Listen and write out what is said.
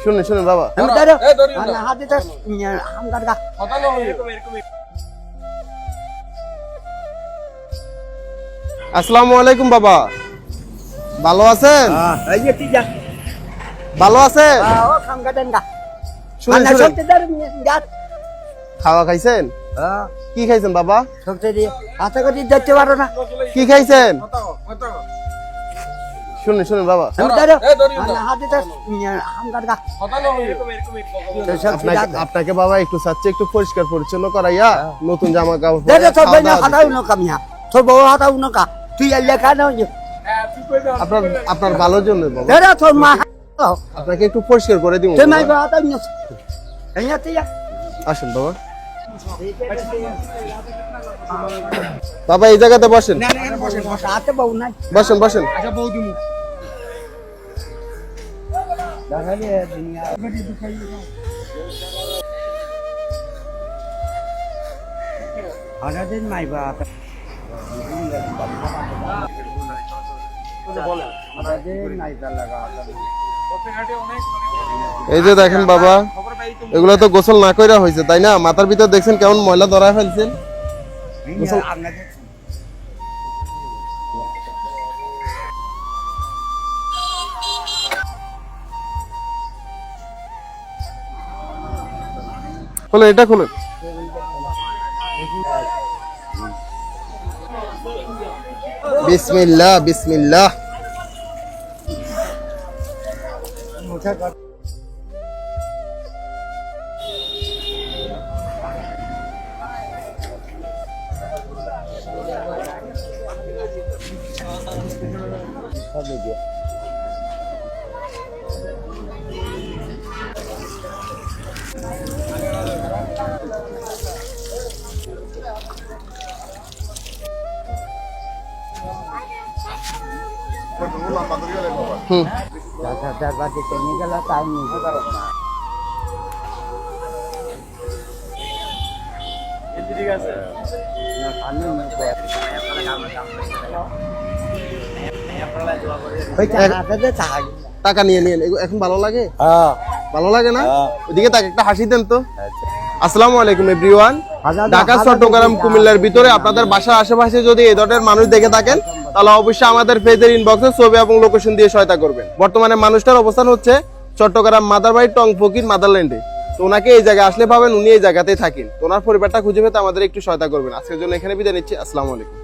শুনে শুনে বাবা। আসসালামু আলাইকুম বাবা, ভালো আছেন? ভালো আছেন? শুনেন, শুনেন। খাওয়া খাইছেন? কি খাইছেন বাবা? কি খাইছেন? শুনেন শুনেন বাবা, আপনাকে বাবা একটু চাচ্ছে একটু পরিষ্কার পরিচ্ছন্ন করাইয়া নতুন জামা কাপড় আপনার ভালোর জন্য বাবা, আপনাকে একটু পরিষ্কার করে দিব। আসেন বাবা, বাবা এই জায়গাতে বসেন, বসেন বসেন। এই যে দেখেন বাবা, এগুলো তো গোসল না কইরা হয়েছে তাই না? মাথার ভিতর দেখছেন কেমন ময়লা ধরা ফেলছেন। খুলেন, এটা খুলেন। বিসমিল্লাহ বিসমিল্লাহ। টাকা নিয়ে নিন, এখন ভালো লাগে? ভালো লাগে না? ওইদিকে তাকে একটা হাসি দেন তো। আসসালামু আলাইকুম এভরিওয়ান। ঢাকা, চট্টগ্রাম, কুমিল্লার ভিতরে আপনাদের বাসার আশেপাশে যদি এই ধরনের মানুষ দেখে থাকেন তাহলে অবশ্যই আমাদের পেজের ইনবক্সে ছবি এবং লোকেশন দিয়ে সহায়তা করবেন। বর্তমানে মানুষটার অবস্থান হচ্ছে চট্টগ্রাম মাদারবাড়ি টং ফকির মাদারল্যান্ডে। তো ওনাকে এই জায়গায় আসলে পাবেন, উনি এই জায়গাতেই থাকেন। তো ওনার পরিবারটা খুঁজে পেতে আমাদের একটু সহায়তা করবেন। আজকের জন্য এখানে বিদায় নিচ্ছি। আসসালামু আলাইকুম।